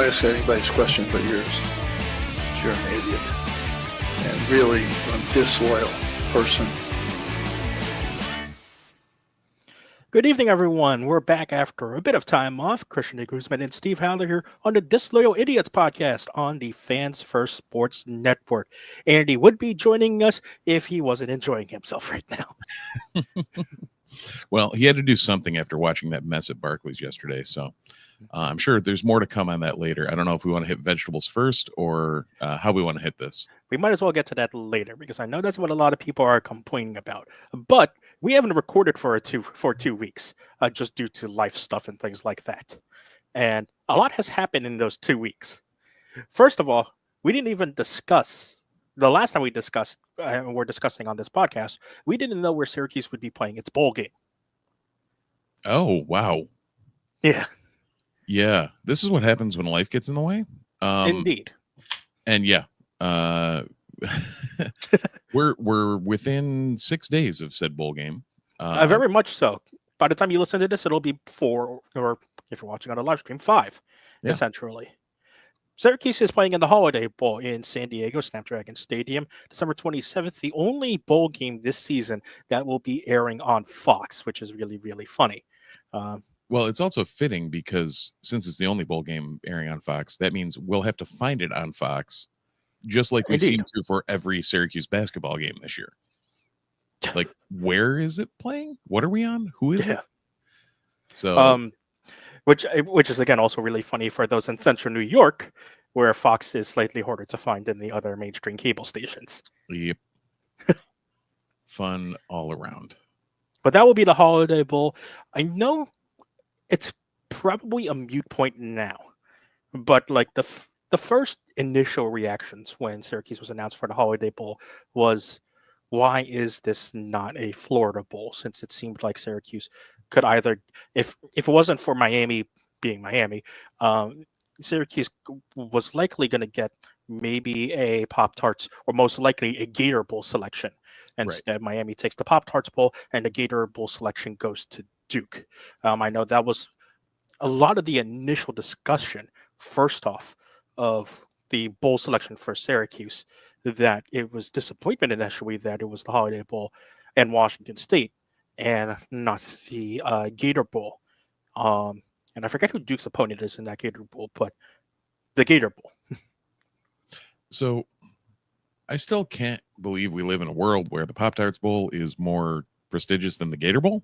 ask anybody's question but yours. You're an idiot. And really a disloyal person. Good evening, everyone. We're back after a bit of time off. Christian Guzman and Steve Howler here on the Disloyal Idiots podcast on the Fans First Sports Network. Andy would be joining us if he wasn't enjoying himself right now. Well, he had to do something after watching that mess at Barclays yesterday, so I'm sure there's more to come on that later. I don't know if we want to hit vegetables first or how we want to hit this. We might as well get to that later because I know that's what a lot of people are complaining about. But we haven't recorded for 2 weeks just due to life stuff and things like that. And a lot has happened in those 2 weeks. First of all, we didn't even discuss the last time we discussed we're discussing on this podcast. We didn't know where Syracuse would be playing its bowl game. Oh, wow. Yeah. Yeah. This is what happens when life gets in the way. Indeed. And yeah. we're within 6 days of said bowl game. Very much so. By the time you listen to this, it'll be 4, or if you're watching on a live stream, 5, essentially. Syracuse is playing in the Holiday Bowl in San Diego, Snapdragon Stadium, December 27th, the only bowl game this season that will be airing on Fox, which is really, really funny. Well, it's also fitting because since it's the only bowl game airing on Fox, that means we'll have to find it on Fox. Just like we seem to for every Syracuse basketball game this year. Like, where is it playing? What are we on? Who is it? So, which is again also really funny for those in Central New York, where Fox is slightly harder to find than the other mainstream cable stations. Yep. Fun all around. But that will be the Holiday Bowl. I know it's probably a moot point now, but like the first initial reactions when Syracuse was announced for the Holiday Bowl was, why is this not a Florida Bowl? Since it seemed like Syracuse could either, if it wasn't for Miami being Miami, Syracuse was likely going to get maybe a Pop-Tarts or most likely a Gator Bowl selection. Instead, Miami takes the Pop-Tarts Bowl and the Gator Bowl selection goes to Duke. I know that was a lot of the initial discussion, first off, of the bowl selection for Syracuse, that it was disappointment initially that it was the Holiday Bowl and Washington State and not the Gator Bowl. And I forget who Duke's opponent is in that Gator Bowl, but the Gator Bowl. So I still can't believe we live in a world where the Pop-Tarts Bowl is more prestigious than the Gator Bowl.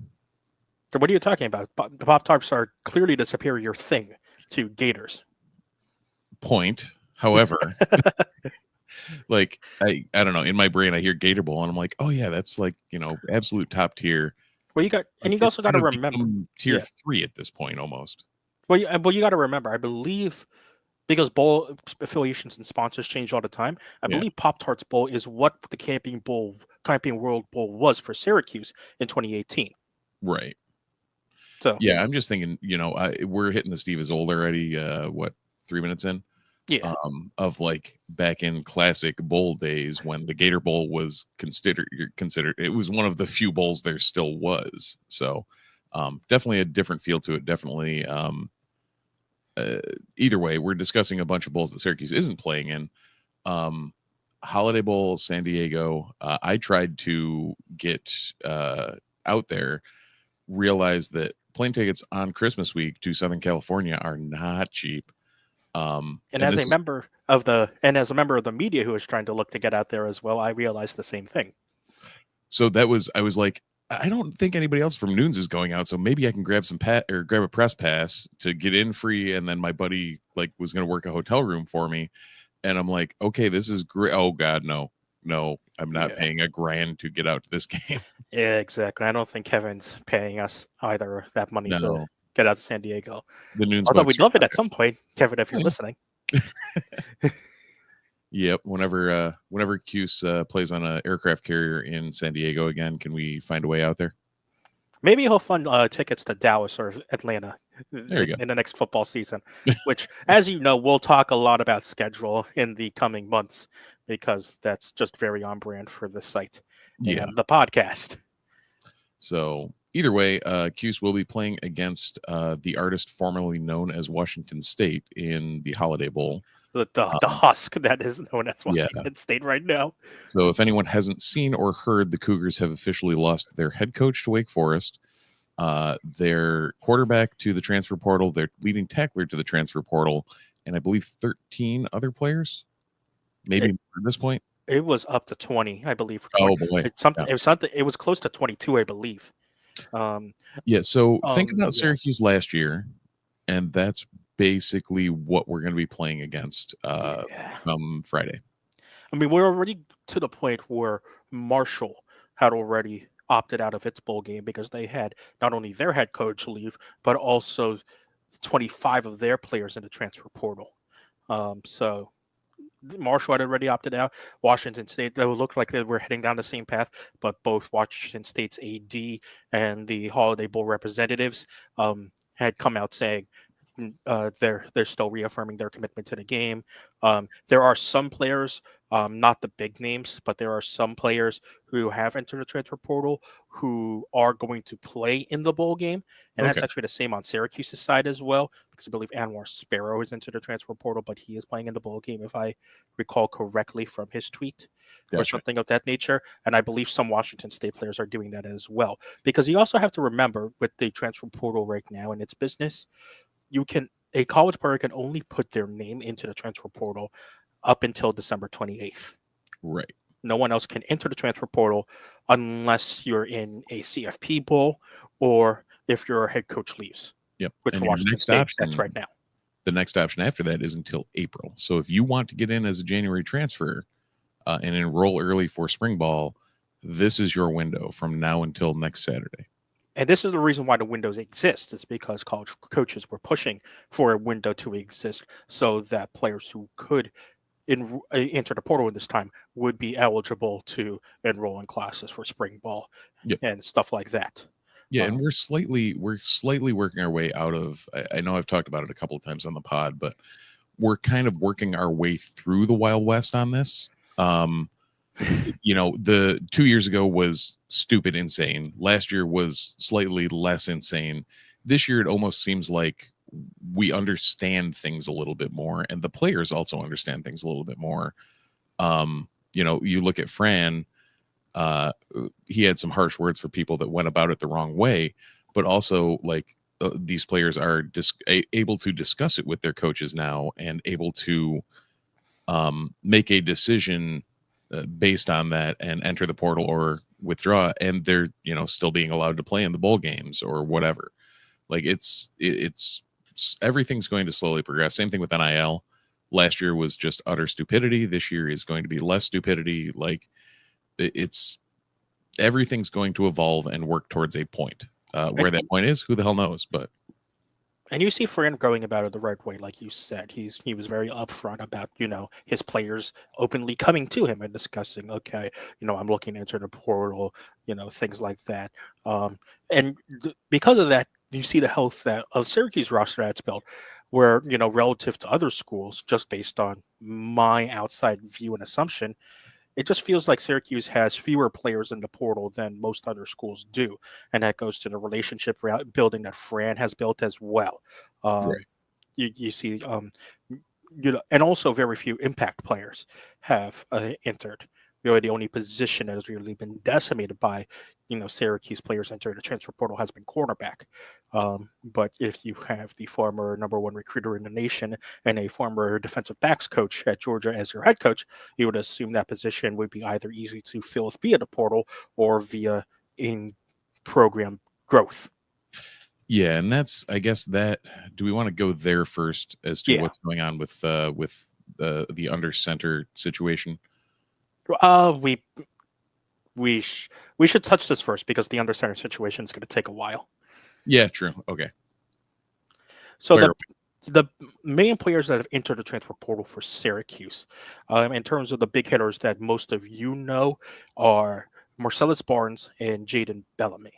So what are you talking about? The Pop-Tarts are clearly the superior thing to Gators. Point. However, like I don't know, in my brain I hear Gator Bowl and I'm like, oh yeah, that's like, absolute top tier. Well, you also got to remember tier 3 at this point almost. Well, you got to remember, I believe, because bowl affiliations and sponsors change all the time, I believe Pop-Tarts Bowl is what the Camping World Bowl was for Syracuse in 2018. Right. So yeah, I'm just thinking, we're hitting the Steve is old already. 3 minutes in? Yeah. Of like back in classic bowl days when the Gator Bowl was considered. It was one of the few bowls there still was. So definitely a different feel to it. Definitely. Either way, we're discussing a bunch of bowls that Syracuse isn't playing in. Holiday Bowl, San Diego. I tried to get out there, realized that plane tickets on Christmas week to Southern California are not cheap. And as a member of the media who was trying to look to get out there as well, I realized the same thing. So I was like, I don't think anybody else from Noons is going out, so maybe I can grab grab a press pass to get in free. And then my buddy was going to work a hotel room for me, and I'm like, okay, this is great. Oh God, no, I'm not paying $1,000 to get out to this game. Yeah, exactly. I don't think Kevin's paying us either that money to get out to San Diego. The Noons, although we'd love it at some point, Kevin, if you're listening. Yep. Whenever Cuse plays on an aircraft carrier in San Diego again, can we find a way out there? Maybe he'll fund tickets to Dallas or Atlanta in the next football season, which, as you know, we'll talk a lot about schedule in the coming months because that's just very on brand for the site and the podcast. So either way, Cuse will be playing against the artist formerly known as Washington State in the Holiday Bowl. The husk that is known as Yeah. Washington State right now. So if anyone hasn't seen or heard, the Cougars have officially lost their head coach to Wake Forest, their quarterback to the transfer portal, their leading tackler to the transfer portal, and I believe 13 other players, maybe more at this point. It was up to 20, I believe. For Oh 20. boy, It's something. It was something. It was close to 22, I believe. Yeah. So think about Yeah. Syracuse last year, and that's basically what we're going to be playing against Yeah. come Friday. I mean, we're already to the point where Marshall had already opted out of its bowl game because they had not only their head coach leave, but also 25 of their players in the transfer portal. So Marshall had already opted out. Washington State, they looked like they were heading down the same path, but both Washington State's AD and the Holiday Bowl representatives had come out saying they're still reaffirming their commitment to the game. There are some players, not the big names, but there are some players who have entered the transfer portal who are going to play in the bowl game, and that's Okay. actually the same on Syracuse's side as well, because I believe Anwar Sparrow is entered the transfer portal, but he is playing in the bowl game, if I recall correctly from his tweet. Or Gotcha. something of that nature. And I believe some Washington State players are doing that as well. Because you also have to remember with the transfer portal right now in its business, a college player can only put their name into the transfer portal up until December 28th. Right. No one else can enter the transfer portal unless you're in a CFP bowl or if your head coach leaves. Yep. Which And your Washington next State option, that's right now. the next option after that is until April. So if you want to get in as a January transfer and enroll early for spring ball, this is your window from now until next Saturday. And this is the reason why the windows exist, is because college coaches were pushing for a window to exist so that players who could enter the portal in this time would be eligible to enroll in classes for spring ball and stuff like that. Yeah, and we're slightly working our way out of. I know I've talked about it a couple of times on the pod, but we're kind of working our way through the Wild West on this. The 2 years ago was stupid insane. Last year was slightly less insane. This year, it almost seems like we understand things a little bit more, and the players also understand things a little bit more. You look at Fran, he had some harsh words for people that went about it the wrong way, but also these players are able to discuss it with their coaches now and able to make a decision based on that and enter the portal or withdraw, and they're still being allowed to play in the bowl games or whatever. It's everything's going to slowly progress. Same thing with NIL. Last year was just utter stupidity. This year is going to be less stupidity. It's everything's going to evolve and work towards a point. Where that point is, who the hell knows? And you see Fran going about it the right way, like you said. He was very upfront about his players openly coming to him and discussing, okay, I'm looking into the portal, things like that. Because of that, you see the health of Syracuse roster that's built, where relative to other schools, just based on my outside view and assumption, it just feels like Syracuse has fewer players in the portal than most other schools do. And that goes to the relationship building that Fran has built as well. Right. You see, and also very few impact players have entered. Really, the only position that has really been decimated by, Syracuse players entering the transfer portal has been cornerback. But if you have the former number one recruiter in the nation and a former defensive backs coach at Georgia as your head coach, you would assume that position would be either easy to fill via the portal or via in-program growth. Yeah, and that's, I guess, that. Do we want to go there first as to what's going on with the under center situation? We should touch this first because the under center situation is going to take a while. Yeah, true. Okay. So the main players that have entered the transfer portal for Syracuse, in terms of the big hitters that most of you know, are Marcellus Barnes and Jaden Bellamy.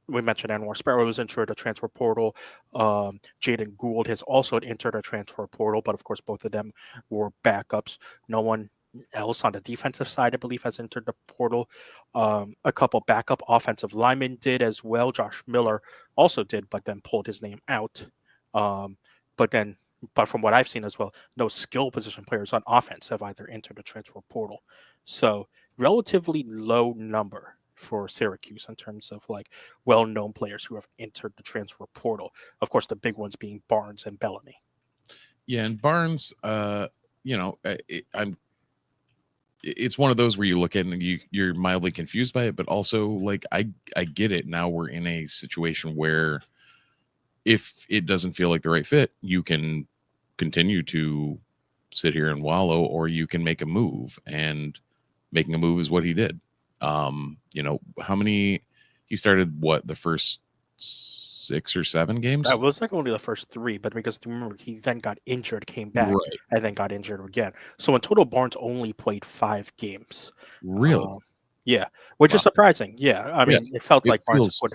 We mentioned Anwar Sparrow has entered a transfer portal. Jaden Gould has also entered a transfer portal, but of course both of them were backups. No one else on the defensive side, I believe, has entered the portal. A couple backup offensive linemen did as well. Josh Miller also did, but then pulled his name out. Um, but then, but from what I've seen as well, no skill position players on offense have either entered the transfer portal. So relatively low number for Syracuse in terms of like well-known players who have entered the transfer portal. Of course, the big ones being Barnes and Bellamy. Yeah, and Barnes, it's one of those where you look at it and you're mildly confused by it, but also like I get it. Now we're in a situation where if it doesn't feel like the right fit, you can continue to sit here and wallow, or you can make a move, and making a move is what he did. How many he started, what, the first 6 or 7 games? That was like only the first 3, but because remember he then got injured, came back, Right. and then got injured again. So in total, Barnes only played 5 games. Really? Yeah, which is Wow. surprising. Yeah, I mean, it felt It like Barnes feels,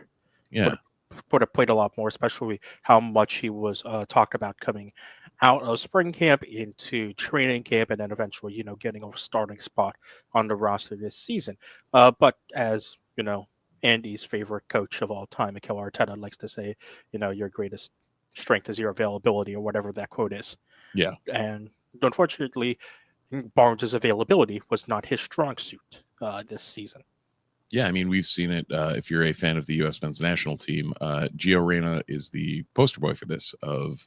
would have played a lot more, especially how much he was talked about coming out of spring camp into training camp, and then eventually, getting a starting spot on the roster this season. But as you know, Andy's favorite coach of all time, Mikel Arteta, likes to say, your greatest strength is your availability, or whatever that quote is. yeah. And unfortunately, Barnes's availability was not his strong suit this season. Yeah, I mean, we've seen it. If you're a fan of the U.S. men's national team, Gio Reyna is the poster boy for this. Of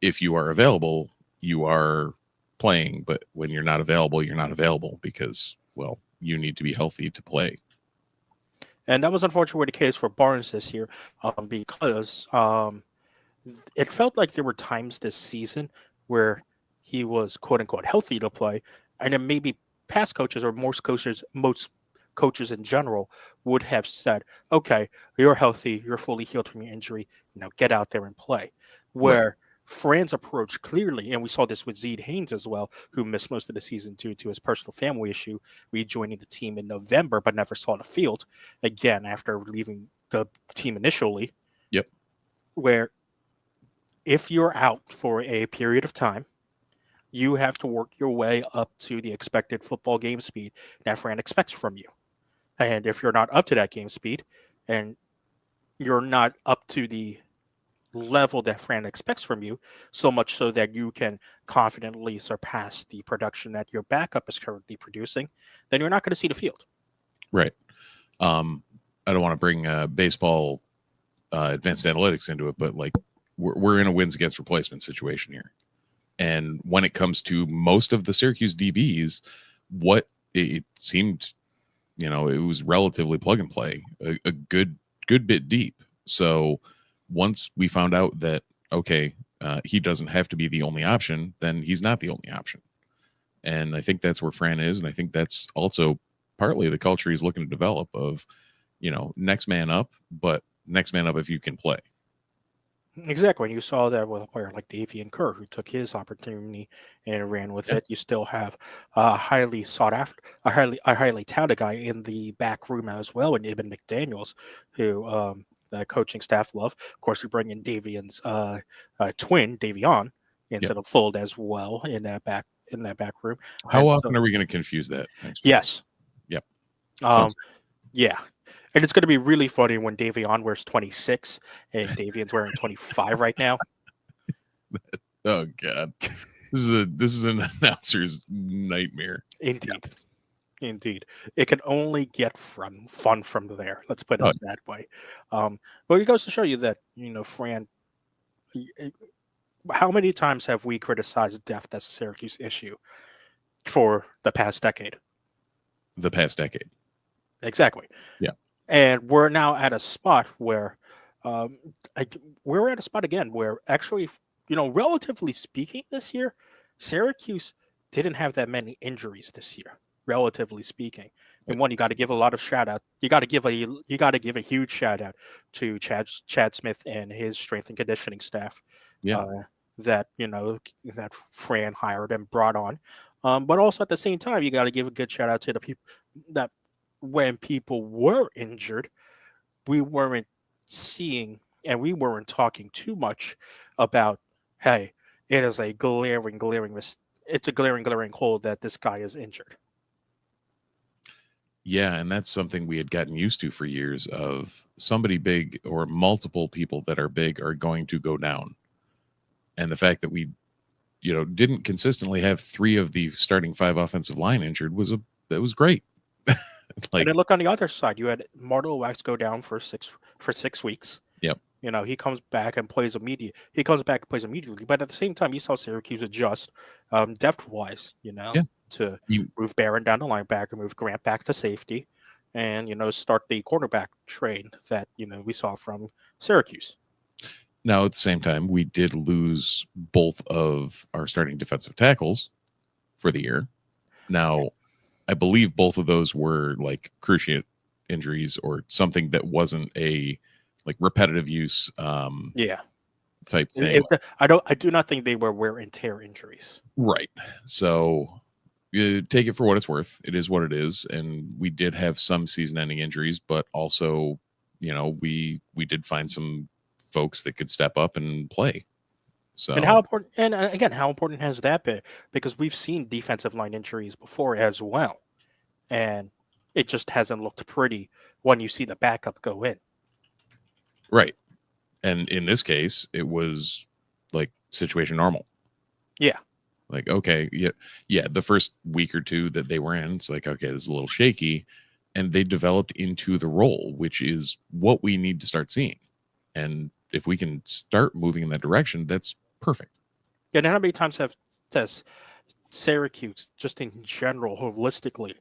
if you are available, you are playing, but when you're not available, you're not available because, well, you need to be healthy to play. And that was unfortunately the case for Barnes this year, because it felt like there were times this season where he was quote unquote healthy to play, and then maybe past coaches, or most coaches in general, would have said, "Okay, you're healthy, you're fully healed from your injury, get out there and play." Where Fran's approach clearly, and we saw this with Zede Haynes as well, who missed most of the season due to his personal family issue, rejoining the team in November, but never saw the field again after leaving the team initially. Yep. Where if you're out for a period of time, you have to work your way up to the expected football game speed that Fran expects from you. And if you're not up to that game speed, and you're not up to the level that Fran expects from you, so much so that you can confidently surpass the production that your backup is currently producing, then you're not going to see the field. Right. I don't want to bring baseball advanced analytics into it, but like we're in a wins against replacement situation here. And when it comes to most of the Syracuse DBs, what it seemed, it was relatively plug and play, a good bit deep. So once we found out that, okay, he doesn't have to be the only option, then he's not the only option. And I think that's where Fran is. And I think that's also partly the culture he's looking to develop of, next man up, but next man up if you can play. Exactly. And you saw that with a player like Davian Kerr, who took his opportunity and ran with it. You still have a highly sought after, a highly touted guy in the back room as well, and Ibn McDaniels, who the coaching staff love. Of course, you bring in Davian's twin, Davion, into the fold as well in that back room. How often are we going to confuse that? Yes. Yep. Yeah. And it's going to be really funny when Davion wears 26 and Davian's wearing 25 right now. Oh God, this is an announcer's nightmare. Indeed. It can only get fun from there. Let's put it that way. But it goes to show you that Fran. How many times have we criticized depth as a Syracuse issue for the past decade? Exactly. Yeah. And we're now at a spot where we're at a spot again where actually, relatively speaking this year, Syracuse didn't have that many injuries this year, relatively speaking. And one, you got to give a lot of shout out. You got to give a huge shout out to Chad Smith and his strength and conditioning staff. Yeah. That Fran hired and brought on. But also at the same time, you got to give a good shout out to the people that when people were injured, we weren't seeing and we weren't talking too much about, hey, it is a glaring it's a glaring hole that this guy is injured. Yeah, and that's something we had gotten used to for years of somebody big or multiple people that are big are going to go down. And the fact that we, didn't consistently have 3 of the starting 5 offensive line injured that was great. And Like, then look on the other side. You had Martel Wax go down for 6 weeks. yep. He comes back and plays immediately. He comes back and plays immediately. But at the same time, you saw Syracuse adjust depth wise, Yeah. to You move Barron down to linebacker, move Grant back to safety, and start the cornerback train that we saw from Syracuse. Now at the same time, we did lose both of our starting defensive tackles for the year. Now, I believe both of those were like cruciate injuries or something that wasn't a like repetitive use Yeah, type thing. I do not think they were wear and tear injuries. Right. So you take it for what it's worth. It is what it is. And we did have some season ending injuries, but also, we did find some folks that could step up and play. So And how important? And again, how important has that been? Because we've seen defensive line injuries before as well, and it just hasn't looked pretty when you see the backup go in. right. And in this case, it was like situation normal. Yeah. Like, okay, yeah, the first week or two that they were in, it's like, okay, this is a little shaky. And they developed into the role, which is what we need to start seeing. And if we can start moving in that direction, that's perfect. Yeah. And how many times has Syracuse, just in general, holistically,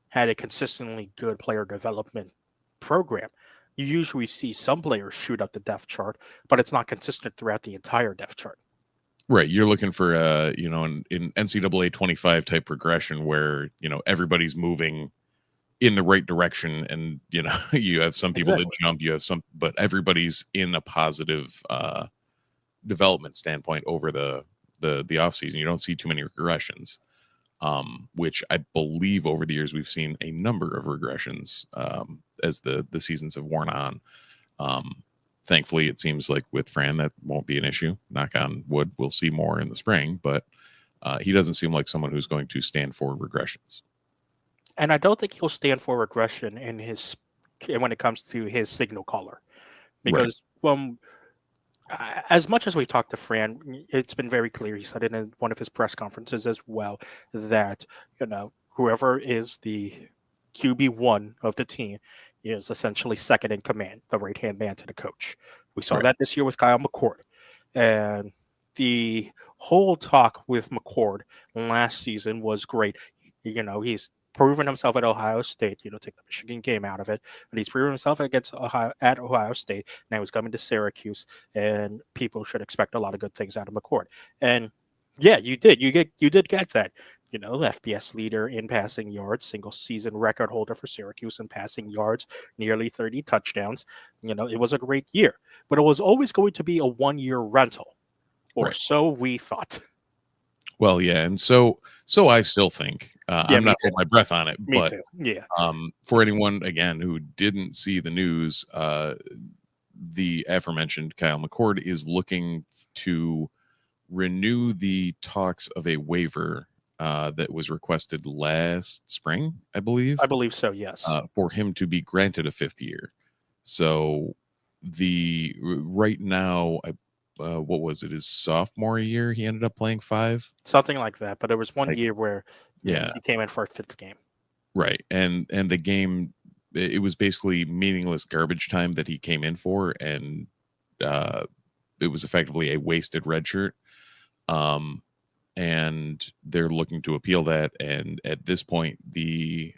had a consistently good player development program? You usually see some players shoot up the depth chart, but it's not consistent throughout the entire depth chart. Right. You're looking for in NCAA 25 type progression where, everybody's moving in the right direction and, you have some people that jump, you have some, but everybody's in a positive development standpoint over the off season. You don't see too many regressions. Which I believe over the years we've seen a number of regressions as the seasons have worn on. Thankfully, it seems like with Fran that won't be an issue. Knock on wood, we'll see more in the spring, but he doesn't seem like someone who's going to stand for regressions. And I don't think he'll stand for regression when it comes to his signal caller, because as much as we've talked to Fran, it's been very clear. He said it in one of his press conferences as well that whoever is the QB1 of the team is essentially second in command, the right hand man to the coach. We saw that this year with Kyle McCord, and the whole talk with McCord last season was great. He's proven himself at Ohio State. Take the Michigan game out of it, but he's proven himself at Ohio State. Now he's coming to Syracuse, and people should expect a lot of good things out of McCord. And yeah, you did. You did get that. FBS leader in passing yards, single season record holder for Syracuse in passing yards, nearly 30 touchdowns. It was a great year, but it was always going to be a 1-year rental, or so we thought. Well, yeah, and so I still think I'm not holding my breath on it, Me but too. Yeah. For anyone again who didn't see the news, the aforementioned Kyle McCord is looking to renew the talks of a waiver that was requested last spring, I believe. I believe so. Yes. For him to be granted a 5th year. So right now, what was it? His sophomore year, he ended up playing 5, something like that. But there was one year where he came in for a 5th game. Right, and the game, it was basically meaningless garbage time that he came in for, and it was effectively a wasted red shirt. And they're looking to appeal that. And at this point, to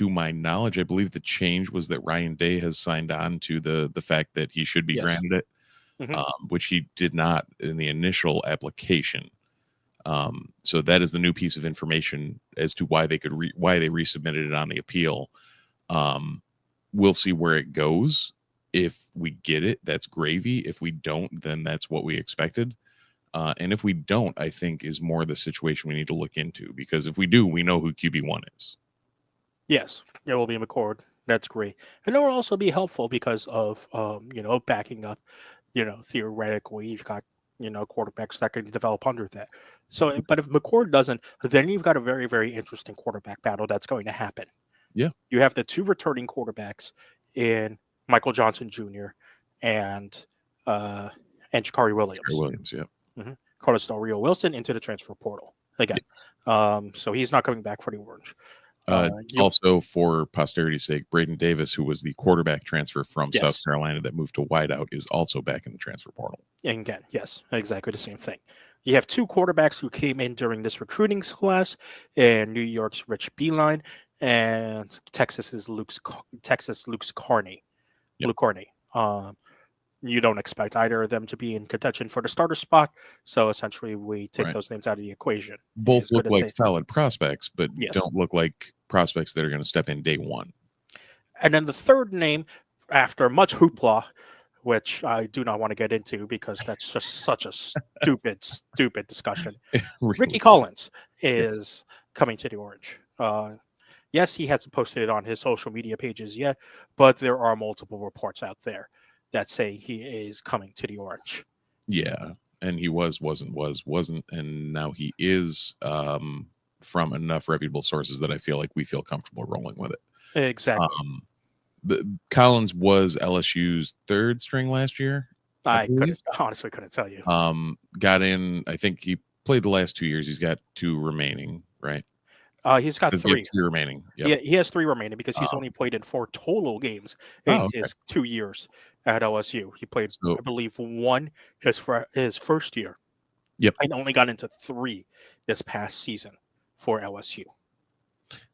my knowledge, I believe the change was that Ryan Day has signed on to the fact that he should be granted it, which he did not in the initial application. So that is the new piece of information as to why they why they resubmitted it on the appeal. We'll see where it goes. If we get it, that's gravy. If we don't, then that's what we expected. And if we don't, I think is more the situation we need to look into, because if we do, we know who QB1 is. Yes, it will be McCord. That's great. And it will also be helpful because of, backing up, theoretically, you've got quarterbacks that can develop under that. So, but if McCord doesn't, then you've got a very, very interesting quarterback battle that's going to happen. Yeah. You have the two returning quarterbacks in Michael Johnson Jr. and Jakari Williams. Gary Williams, yeah. Carlos Del Rio Wilson into the transfer portal again. So he's not coming back for the Orange. Also, for posterity's sake, Braden Davis, who was the quarterback transfer from Yes. South Carolina that moved to wideout, is also back in the transfer portal. And again, yes, exactly the same thing. You have two quarterbacks who came in during this recruiting class, in New York's Rich Beeline and Texas's Luke Carney. Yep. Luke Carney. You don't expect either of them to be in contention for the starter spot, so essentially we take those names out of the equation. Both look like solid prospects, but don't look like prospects that are going to step in day one. And then the third name, after much hoopla, which I do not want to get into because that's just such a stupid discussion. Really Ricky Collins is coming to the Orange. Yes, he hasn't posted it on his social media pages yet, but there are multiple reports out there that say he is coming to the Orange. Yeah, and he wasn't, and now he is from enough reputable sources that I feel like we feel comfortable rolling with it. Exactly. Collins was LSU's third string last year. I honestly couldn't tell you. Got in, I think he played the last 2 years. He's got 2 remaining, right? He's got 3 remaining. Yep. Yeah, he has 3 remaining because he's only played in 4 total games in his 2 years at LSU. He played, I believe, 1 for his first year. Yep. And only got into 3 this past season for LSU.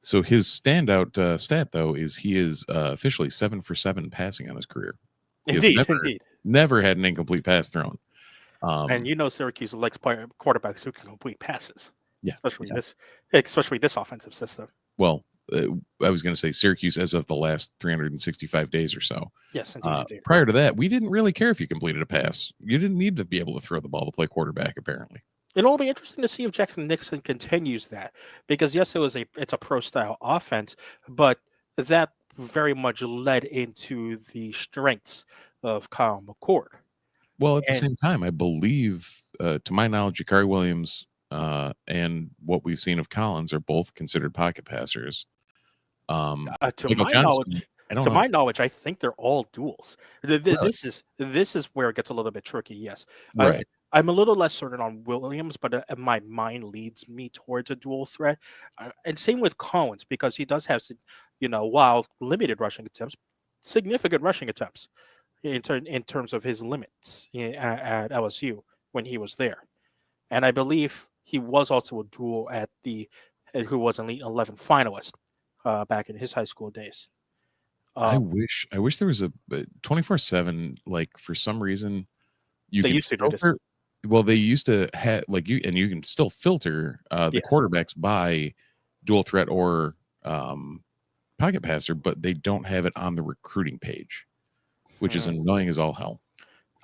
So his standout stat, though, is he is officially 7 for 7 passing on his career. Indeed. Never had an incomplete pass thrown. And Syracuse likes quarterbacks who can complete passes. Yeah, especially this offensive system. Well, I was going to say Syracuse as of the last 365 days or so. Yes, indeed. Prior to that, we didn't really care if you completed a pass. You didn't need to be able to throw the ball to play quarterback, apparently. It'll be interesting to see if Jackson Nixon continues that, because yes, it's a pro style offense, but that very much led into the strengths of Kyle McCord. Well, at the same time, I believe, to my knowledge, Jakari Williams and what we've seen of Collins are both considered pocket passers. To my knowledge, I think they're all duals. This is where it gets a little bit tricky. Yes, right. I'm a little less certain on Williams, but my mind leads me towards a dual threat. And same with Collins, because he does have, while limited rushing attempts, significant rushing attempts in terms of his limits at LSU when he was there. And I believe he was also a dual who was an Elite 11 finalist back in his high school days. I wish there was a 24/7, like, for some reason they used to do this. Well, they used to have, like, you can still filter the quarterbacks by dual threat or pocket passer, but they don't have it on the recruiting page, which is annoying as all hell.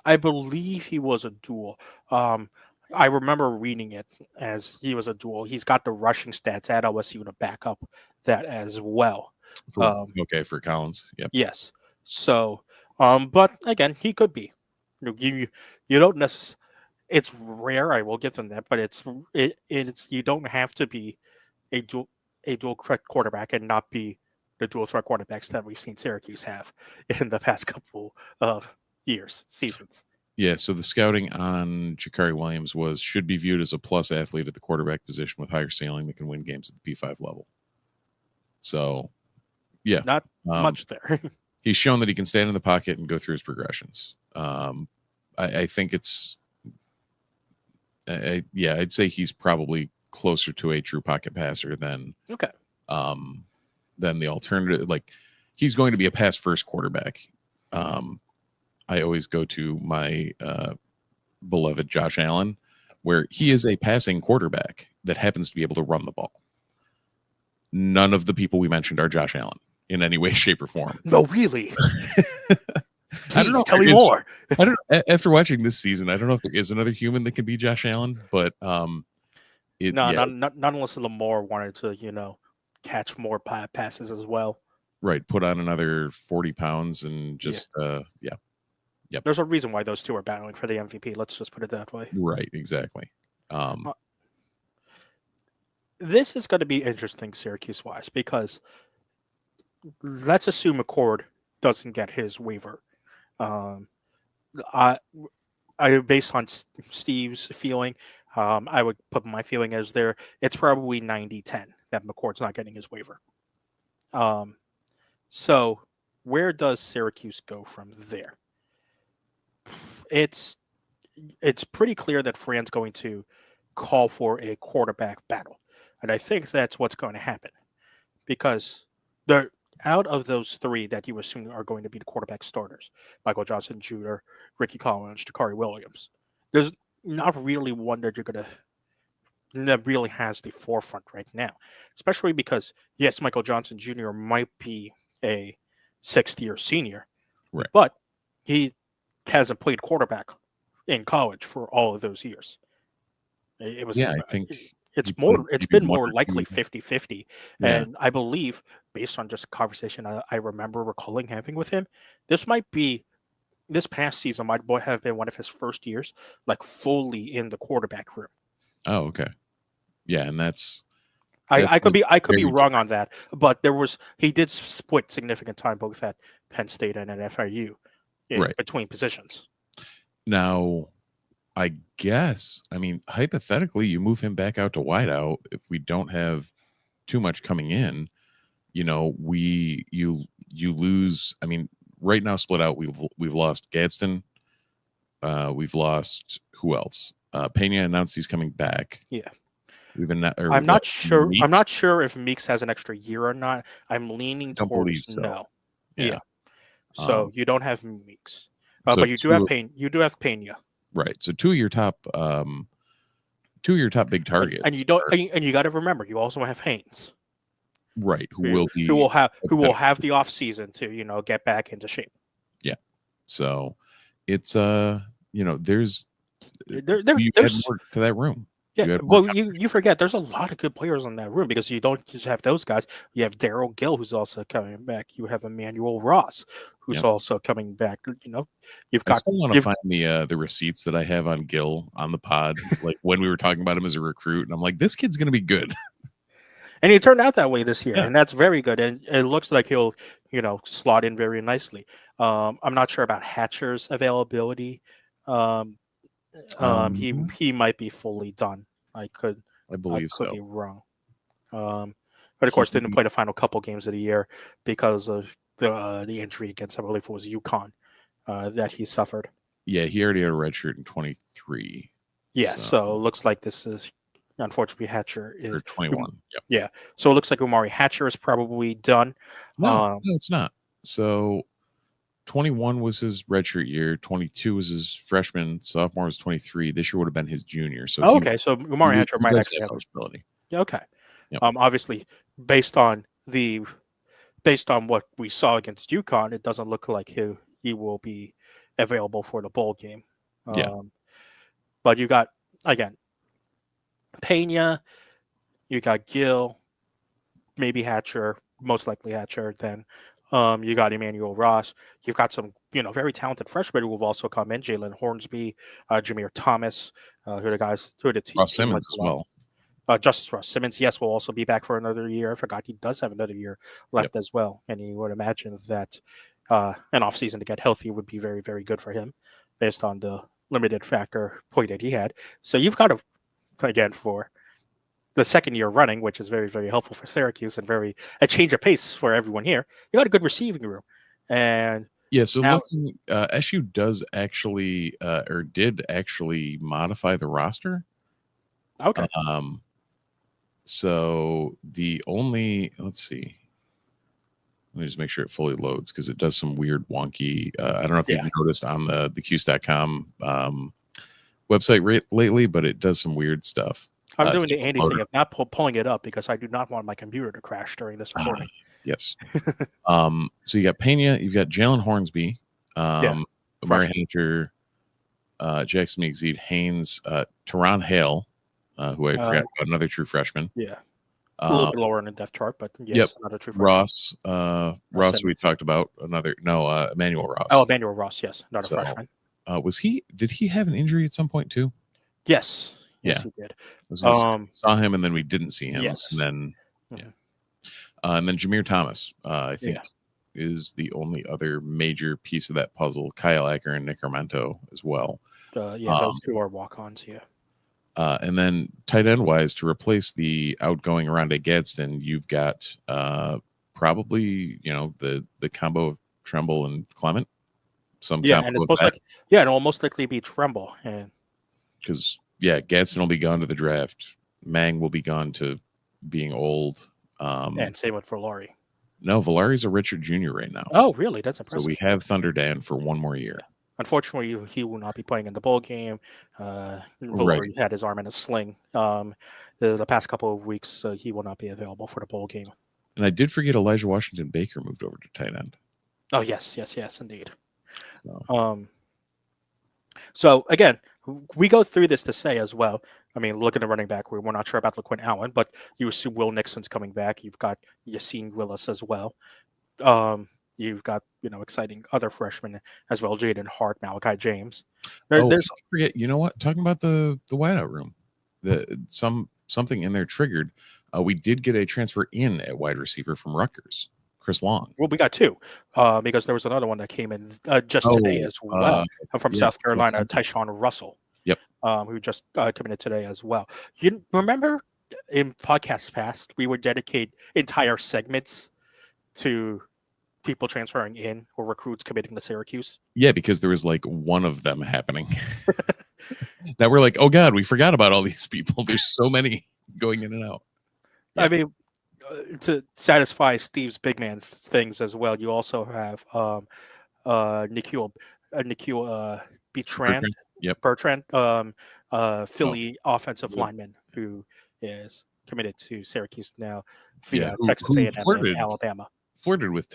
I believe he was a dual. I remember reading it as he was a dual. He's got the rushing stats at LSU to back up that as well. For Collins. Yep. Yes. So, but again, he could be. You don't necessarily. It's rare. I will give them that, but it's you don't have to be a dual threat quarterback and not be the dual threat quarterbacks that we've seen Syracuse have in the past couple of seasons. Yeah, so the scouting on Jakari Williams should be viewed as a plus athlete at the quarterback position with higher ceiling that can win games at the P5 level. So, yeah. Not much there. He's shown that he can stand in the pocket and go through his progressions. I think it's... I'd say he's probably closer to a true pocket passer than the alternative. Like, he's going to be a pass-first quarterback. I always go to my beloved Josh Allen, where he is a passing quarterback that happens to be able to run the ball. None of the people we mentioned are Josh Allen in any way, shape, or form. No, really. I don't know. Tell me more. I don't. After watching this season, I don't know if there is another human that can be Josh Allen, but not unless Lamar wanted to, catch more passes as well. Right, put on another 40 pounds and just Yep. There's a reason why those two are battling for the MVP. Let's just put it that way. Right. Exactly. This is going to be interesting Syracuse-wise because let's assume McCord doesn't get his waiver. Um, I, based on Steve's feeling, I would put my feeling as there. It's probably 90-10 that McCord's not getting his waiver. So where does Syracuse go from there? It's pretty clear that Fran's going to call for a quarterback battle, and I think that's what's going to happen because they're out of those three that you assume are going to be the quarterback starters: Michael Johnson Jr., Ricky Collins, Jakari Williams. There's not really one that that really has the forefront right now, especially because yes, Michael Johnson Jr. might be a sixth-year senior, Right. but he hasn't played quarterback in college for all of those years. It was I think it's maybe been one more or likely two. 50-50. Yeah. And I believe, based on just a conversation I remember recalling having with him, this past season might have been one of his first years, like fully in the quarterback room. Oh, okay. Yeah, and that's I could be very wrong on that, but he did split significant time both at Penn State and at FIU Right. between positions. Now, I guess, I mean, hypothetically, you move him back out to wideout if we don't have too much coming in. You know, you lose. I mean, right now, split out, we've lost Gadsden. We've lost who else? Pena announced he's coming back. Yeah. I'm not sure. Meeks. I'm not sure if Meeks has an extra year or not. I'm leaning Don't believe towards so. no. Yeah. So you don't have Meeks, so but you do have Pena. You do have Pena. Right. So two of your top big targets. And you don't. And you got to remember, you also have Haynes. Right. Who will have the off season to get back into shape. Yeah. So it's there's more to that room. Yeah, well, you forget there's a lot of good players in that room because you don't just have those guys. You have Daryl Gill, who's also coming back. You have Emmanuel Ross, who's also coming back. You've got. I still want to find the receipts that I have on Gill on the pod, like when we were talking about him as a recruit, and I'm like, this kid's gonna be good. And he turned out that way this year, and that's very good. And it looks like he'll, slot in very nicely. I'm not sure about Hatcher's availability. He might be fully done. I believe could be wrong. But of course, didn't play the final couple games of the year because of the injury against, I believe it was UConn, that he suffered. Yeah, he already had a red shirt in 23. Yeah, so it looks like this is, unfortunately, Hatcher is 21. Yep. Yeah, so it looks like Umari Hatcher is probably done. No, it's not. So 21 was his redshirt year. 22 was his freshman. Sophomore was 23. This year would have been his junior. So okay, so Umari Hatcher might actually have eligibility. Okay. Yep. Obviously, based on what we saw against UConn, it doesn't look like he will be available for the bowl game. But you got, again, Pena, you got Gill, maybe Hatcher, most likely Hatcher. Then you got Emmanuel Ross. You've got some, very talented freshmen who have also come in. Jalen Hornsby, Jameer Thomas, who are the team. Ross Simmons as well. Justice Ross Simmons, yes, will also be back for another year. I forgot he does have another year left as well. And you would imagine that an offseason to get healthy would be very, very good for him based on the limited factor point that he had. So you've got again, for the second year running, which is very, very helpful for Syracuse and a change of pace for everyone here. You got a good receiving room. And so looking, SU does actually, or did actually modify the roster. Okay. So let's see. Let me just make sure it fully loads because it does some weird wonky. I don't know if you've noticed on the Cuse.com website lately, but it does some weird stuff. I'm doing the Andy thing of not pulling it up because I do not want my computer to crash during this recording. Yes. So you got Pena, you've got Jalen Hornsby, Amari Hunter, Jackson McZeed, Haynes, Teron Hale, who I forgot about, another true freshman. Yeah. A little bit lower on the depth chart, but yes, Yep. another true freshman. Ross, we talked about Emmanuel Ross. Oh, Emmanuel Ross, yes, another So, freshman. Did he have an injury at some point too? Yes, Yeah. he did. Saw him and then we didn't see him. Yes. And then, Mhm. And then Jameer Thomas, I think, is the only other major piece of that puzzle. Kyle Acker and Nick Armento as well. Those two are walk-ons, and then tight end wise, to replace the outgoing Rondé Gadsden, you've got probably the combo of Tremble and Clement. And it's it'll most likely be Tremble, and because Gadsden will be gone to the draft. Mang will be gone to being old. And same with Valari. No, Valari's a Richard Jr. right now. Oh, really? That's impressive. So we have Thunder Dan for one more year. Unfortunately, he will not be playing in the bowl game. Valari had his arm in a sling the past couple of weeks, so he will not be available for the bowl game. And I did forget Elijah Washington Baker moved over to tight end. Oh, yes, indeed. So again, we go through this to say as well. I mean, look at the running back. We're not sure about LaQuint Allen, but you assume Will Nixon's coming back. You've got Yassine Willis as well. You've got exciting other freshmen as well: Jaden Hart, Malachi James. There's forget. You know what? Talking about the wideout room, something in there triggered. We did get a transfer in at wide receiver from Rutgers, Chris Long. Well, we got two because there was another one that came in just today as well from South Carolina, Tyshawn Russell. Yep. Who just committed today as well. You remember in podcasts past, we would dedicate entire segments to people transferring in or recruits committing to Syracuse? Yeah, because there was like one of them happening. That we're like, oh God, we forgot about all these people. There's so many going in and out. Yeah. I mean, to satisfy Steve's big man things as well, you also have Nikhil Bertrand. Yep. Bertrand, Philly offensive lineman who is committed to Syracuse now via Texas A&M and Alabama. Flirted with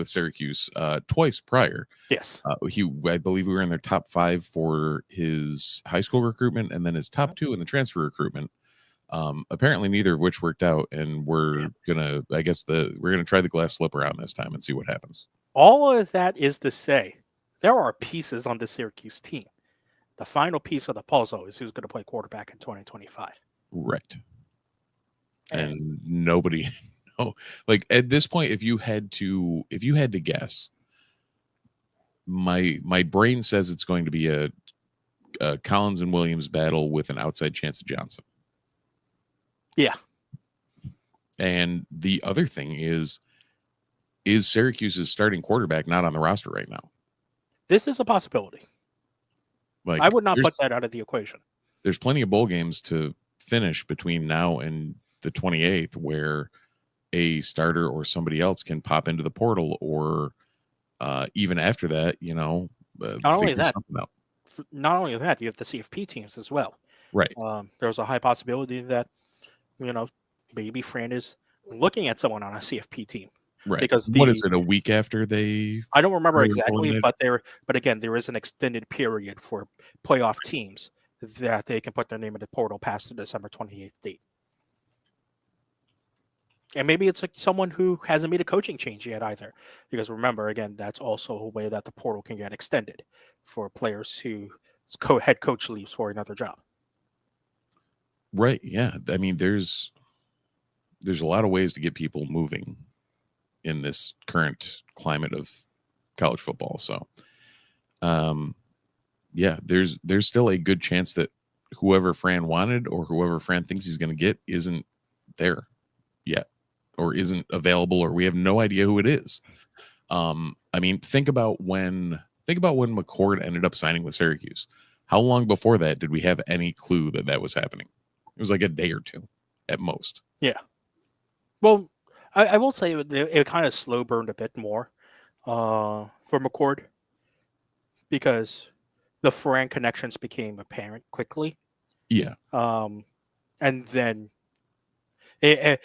Syracuse twice prior. Yes. I believe we were in their top 5 for his high school recruitment and then his top 2 in the transfer recruitment. Apparently neither of which worked out, and we're gonna try the glass slip around this time and see what happens. All of that is to say, there are pieces on the Syracuse team. The final piece of the puzzle is who's going to play quarterback in 2025. Right. And nobody know. Like at this point, if you had to guess, my brain says it's going to be a Collins and Williams battle with an outside chance of Johnson. Yeah. And the other thing is Syracuse's starting quarterback not on the roster right now? This is a possibility. Like, I would not put that out of the equation. There's plenty of bowl games to finish between now and the 28th where a starter or somebody else can pop into the portal, or even after that, not only that, you have the CFP teams as well. Right. There's a high possibility that, maybe Fran is looking at someone on a CFP team. Right. Because what is it, a week after they? I don't remember exactly, but again, there is an extended period for playoff teams that they can put their name in the portal past the December 28th date. And maybe it's like someone who hasn't made a coaching change yet either. Because remember, again, that's also a way that the portal can get extended for players whose head coach leaves for another job. Right. Yeah. I mean, there's a lot of ways to get people moving in this current climate of college football. So, there's still a good chance that whoever Fran wanted or whoever Fran thinks he's going to get isn't there yet, or isn't available, or we have no idea who it is. I mean, think about when McCord ended up signing with Syracuse. How long before that did we have any clue that was happening? It was like a day or two at most. Yeah. Well, I will say it kind of slow burned a bit more for McCord because the Fran connections became apparent quickly. Yeah. And then it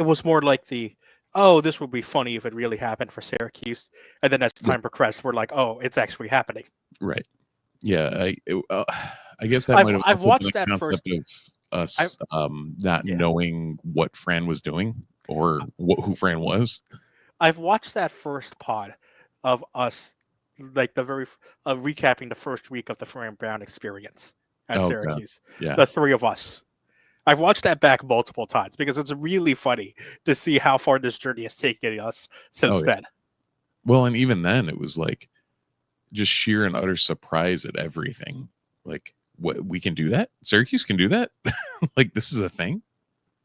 was more like this would be funny if it really happened for Syracuse. And then as time progressed, we're like, oh, it's actually happening. Right. Yeah. I guess that might have I've watched been that concept first. us not Yeah. knowing what Fran was doing or who Fran was. I've watched that first pod of us, like recapping the first week of the Fran Brown experience at Oh god, Syracuse. yeah. The three of us. I've watched that back multiple times because it's really funny to see how far this journey has taken us since Oh, yeah. then. Well, and even then, it was like just sheer and utter surprise at everything. Like, what, we can do that? Syracuse can do that? Like, this is a thing?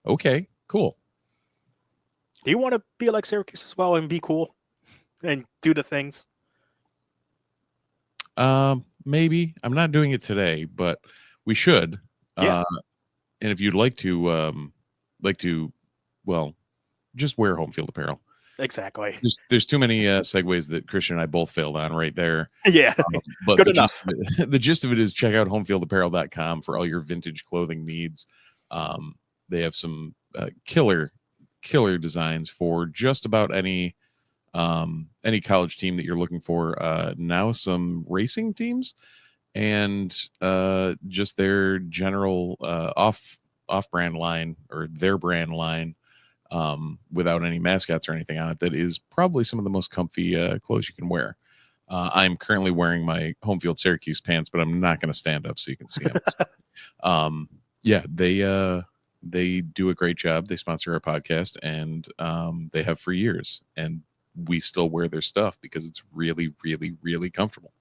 Okay, cool. Do you want to be like Syracuse as well and be cool and do the things? Maybe. I'm not doing it today, but we should. Yeah. And if you'd like to, well, just wear home field apparel. Exactly. There's too many segues that Christian and I both failed on right there. Yeah. But Good the enough. the gist of it is check out homefieldapparel.com for all your vintage clothing needs. They have some killer designs for just about any college team that you're looking for. Now some racing teams and just their general off-brand line or their brand line without any mascots or anything on it. That is probably some of the most comfy clothes you can wear. I'm currently wearing my home field Syracuse pants, but I'm not going to stand up so you can see them. Yeah, they do a great job. They sponsor our podcast, and they have for years. And we still wear their stuff because it's really, really, really comfortable.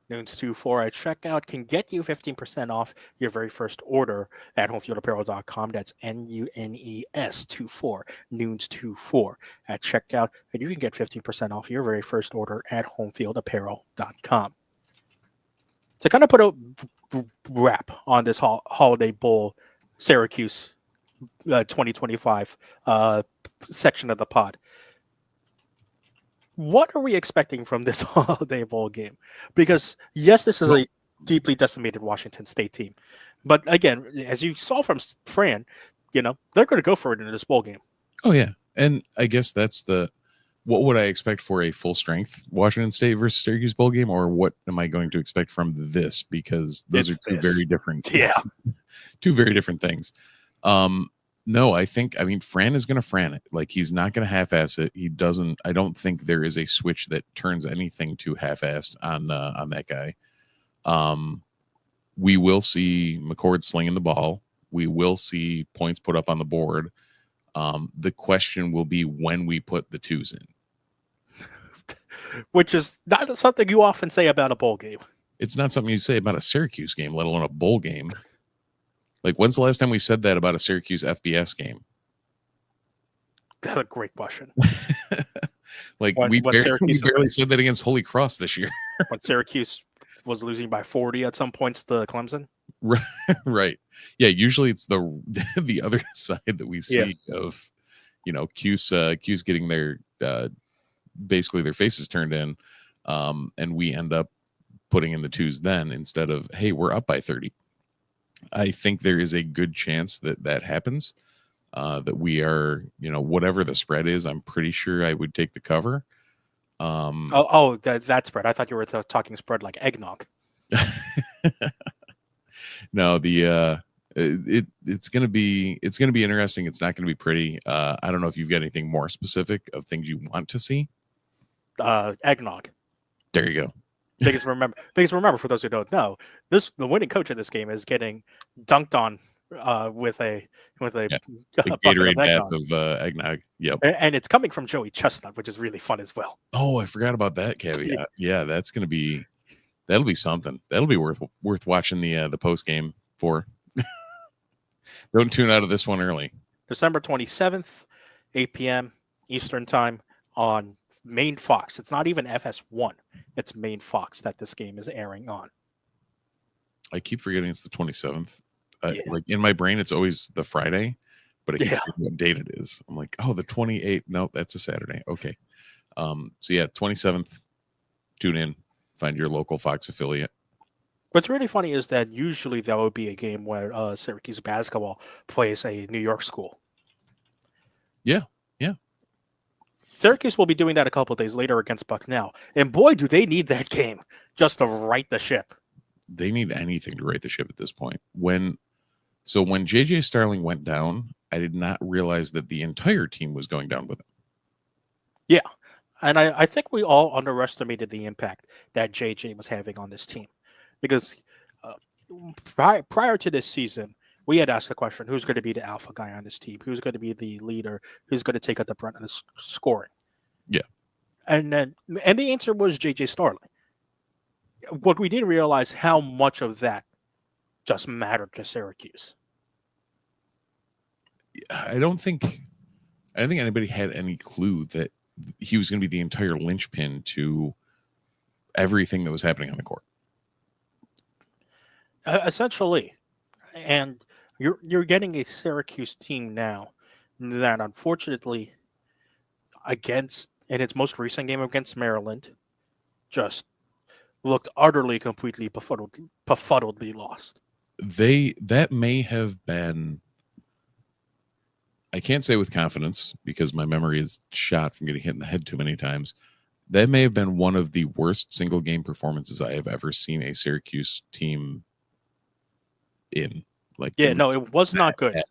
Nunes 24 at checkout can get you 15% off your very first order at homefieldapparel.com. That's NUNES 24, Nunes 24 at checkout, and you can get 15% off your very first order at homefieldapparel.com. To kind of put a wrap on this Holiday Bowl Syracuse 2025 section of the pod, what are we expecting from this Holiday Bowl game? Because, yes, this is a deeply decimated Washington State team. But, again, as you saw from Fran, they're going to go for it in this bowl game. Oh, yeah. And I guess that's what would I expect for a full-strength Washington State versus Syracuse bowl game, or what am I going to expect from this? Because those are two very different two very different things. No, I mean, Fran is going to Fran it. Like, he's not going to half-ass it. I don't think there is a switch that turns anything to half-assed on that guy. We will see McCord slinging the ball. We will see points put up on the board. The question will be when we put the twos in. Which is not something you often say about a bowl game. It's not something you say about a Syracuse game, let alone a bowl game. Like, when's the last time we said that about a Syracuse FBS game? That's a great question. Like, we barely said that against Holy Cross this year. When Syracuse was losing by 40 at some points to Clemson. Right. Yeah, usually it's the other side that we see of, Cuse getting their basically their faces turned in, and we end up putting in the twos then instead of, hey, we're up by 30. I think there is a good chance that happens, that we are, whatever the spread is, I'm pretty sure I would take the cover. That spread. I thought you were talking spread like eggnog. No, it's gonna be interesting. It's not gonna be pretty. I don't know if you've got anything more specific of things you want to see. Eggnog. There you go. Because remember, for those who don't know, the winning coach of this game is getting dunked on with a Gatorade bath of eggnog. Yep. And it's coming from Joey Chestnut, which is really fun as well. Oh, I forgot about that caveat. Yeah, that'll be something. That'll be worth watching the post game for. Don't tune out of this one early. December 27th, 8 p.m. Eastern time on Main Fox. It's not even FS1. It's Main Fox that this game is airing on. I keep forgetting it's the 27th. Like, in my brain, it's always the Friday, but I keep forgetting what date it is. I'm like, oh, the 28th. No, that's a Saturday. Okay. So yeah, 27th. Tune in. Find your local Fox affiliate. What's really funny is that usually that would be a game where Syracuse basketball plays a New York school. Yeah. Syracuse will be doing that a couple of days later against Bucknell. And boy, do they need that game just to right the ship. They need anything to right the ship at this point. When So when JJ Starling went down, I did not realize that the entire team was going down with him. Yeah. And I think we all underestimated the impact that JJ was having on this team because uh, prior to this season, we had asked the question, who's going to be the alpha guy on this team? Who's going to be the leader? Who's going to take up the brunt of the scoring? Yeah. And the answer was JJ Starling. What we didn't realize how much of that just mattered to Syracuse. I don't think anybody had any clue that he was going to be the entire linchpin to everything that was happening on the court. Essentially, and you're getting a Syracuse team now that unfortunately in its most recent game against Maryland just looked utterly completely befuddledly lost. That may have been, I can't say with confidence because my memory is shot from getting hit in the head too many times. That may have been one of the worst single game performances I have ever seen a Syracuse team in. Like, it was not good.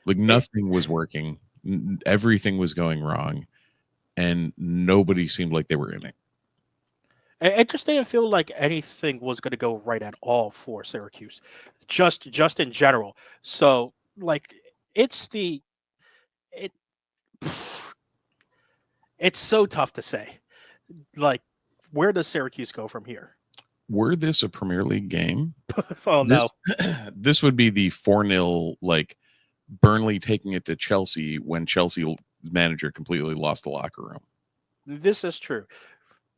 Like nothing was working. Everything was going wrong, and nobody seemed like they were in it. It just didn't feel like anything was going to go right at all for Syracuse, just in general. So, like, it's so tough to say. Like, where does Syracuse go from here? Were this a Premier League game? Oh, no. This would be the 4-0, like, Burnley taking it to Chelsea when Chelsea's manager completely lost the locker room. This is true.